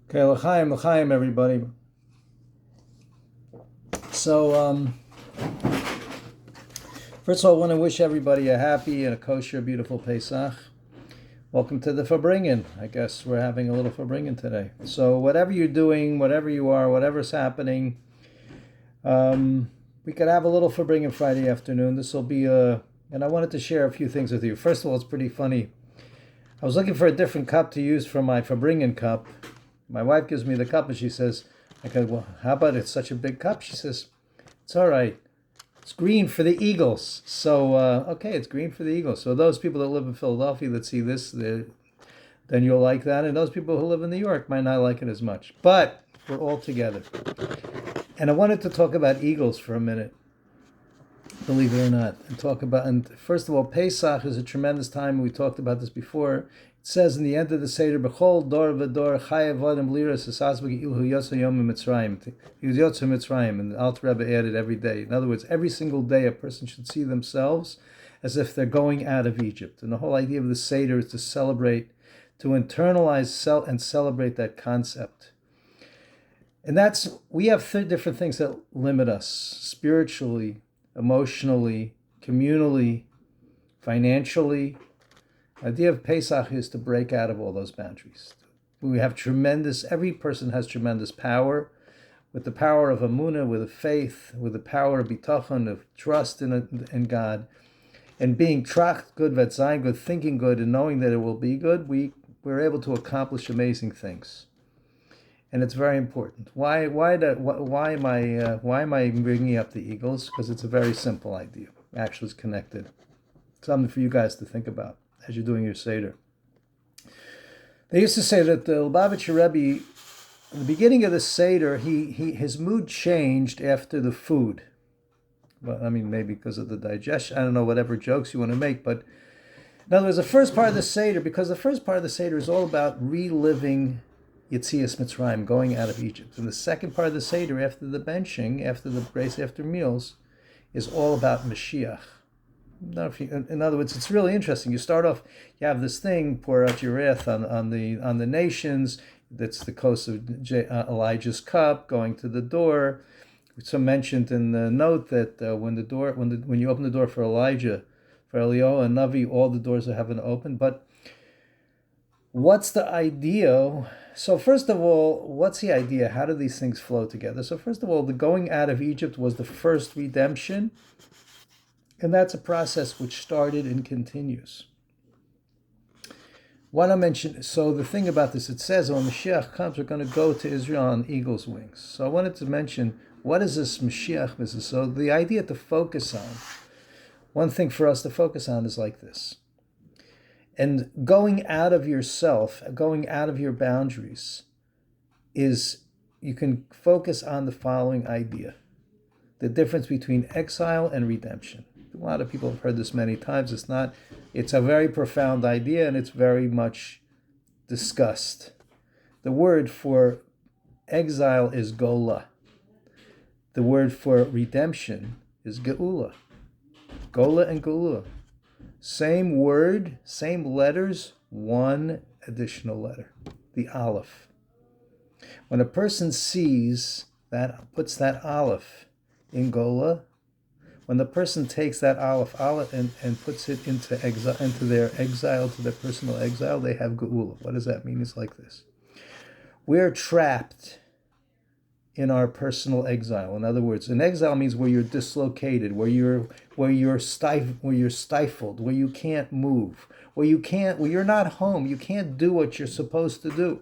Okay, l'chaim, everybody. So, first of all, I want to wish everybody a happy and a kosher, beautiful Pesach. Welcome to the Fabringen. I guess we're having a little Fabringen today. So, whatever you're doing, whatever you are, whatever's happening, we could have a little Fabringen Friday afternoon. This will be and I wanted to share a few things with you. First of all, it's pretty funny. I was looking for a different cup to use for my Fabringen cup. My wife gives me the cup and she says, I go, well, how about it's such a big cup? She says, it's all right. It's green for the Eagles. So, okay, it's green for the Eagles. So those people that live in Philadelphia that see this, then you'll like that. And those people who live in New York might not like it as much. But we're all together. And I wanted to talk about Eagles for a minute, believe it or not, and first of all, Pesach is a tremendous time. We talked about this before. It says in the end of the Seder, B'chol dor v'dor chayav adam liras esasbeg ilhu yotza yom Mitzrayim. He was yotza Mitzrayim, and the Alter Rebbe added every day. In other words, every single day a person should see themselves as if they're going out of Egypt. And the whole idea of the Seder is to celebrate, to internalize and celebrate that concept. And we have different things that limit us spiritually, emotionally, communally, financially. The idea of Pesach is to break out of all those boundaries. Every person has tremendous power, with the power of Amunah, with the faith, with the power of bitachon, of trust in God, and being tracht good, vetzayin good, thinking good, and knowing that it will be good, we're able to accomplish amazing things. And it's very important. Why am I bringing up the Eagles? Because it's a very simple idea. Actually, it's connected. Something for you guys to think about as you're doing your Seder. They used to say that the Lubavitcher Rebbe, at the beginning of the Seder, his mood changed after the food. Well, I mean, maybe because of the digestion. I don't know, whatever jokes you want to make. But in other words, the first part of the Seder, because the first part of the Seder is all about reliving Yetzias Mitzrayim, going out of Egypt. And the second part of the Seder, after the benching, after the grace, after meals, is all about Mashiach. In other words, it's really interesting. You start off, you have this thing, pour out your wrath on the nations. That's the coast of Elijah's cup, going to the door. It's mentioned in the note that when you open the door for Elijah, for Eliyahu and Navi, all the doors of heaven open. But what's the idea? So first of all, what's the idea? How do these things flow together? So first of all, the going out of Egypt was the first redemption, and that's a process which started and continues. What I mentioned, so the thing about this, it says when Mashiach comes, we're going to go to Israel on eagle's wings. So I wanted to mention, what is this Mashiach business? So the idea to focus on, one thing for us to focus on is like this. And going out of yourself, going out of your boundaries, is you can focus on the following idea: the difference between exile and redemption. A lot of people have heard this many times. It's a very profound idea, and it's very much discussed. The word for exile is gola. The word for redemption is geula. Gola and geula. Same word, same letters, one additional letter, the aleph. When a person sees that, puts that aleph in Gola, when the person takes that aleph and puts it into exile, into their exile, to their personal exile, they have geula. What does that mean? It's like this: we're trapped in our personal exile. In other words, an exile means where you're dislocated, where you're stifled, where you can't move, where you're not home, you can't do what you're supposed to do.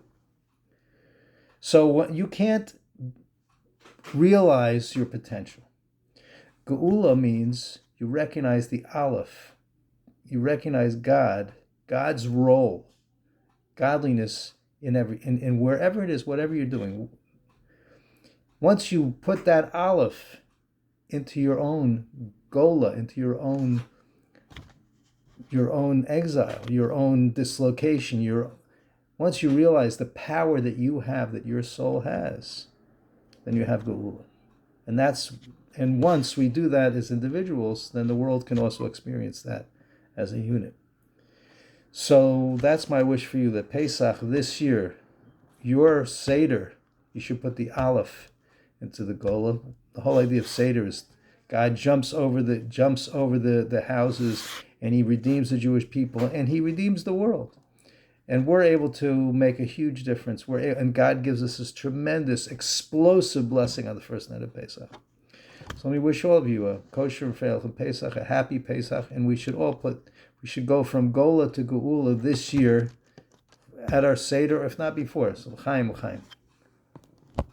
So you can't realize your potential. Geula means you recognize the aleph, you recognize God's role, godliness in wherever it is, whatever you're doing. Once you put that aleph into your own gola, into your own exile, your own dislocation, once you realize the power that you have, that your soul has, then you have geula. And once we do that as individuals, then the world can also experience that as a unit. So that's my wish for you, that Pesach this year, your Seder, you should put the Aleph into the Gola. The whole idea of Seder is God jumps over the houses, and he redeems the Jewish people, and he redeems the world. And we're able to make a huge difference. And God gives us this tremendous, explosive blessing on the first night of Pesach. So let me wish all of you a kosher and Pesach, a happy Pesach, and we should go from Gola to Geula this year at our Seder, if not before. So l'chaim, l'chaim.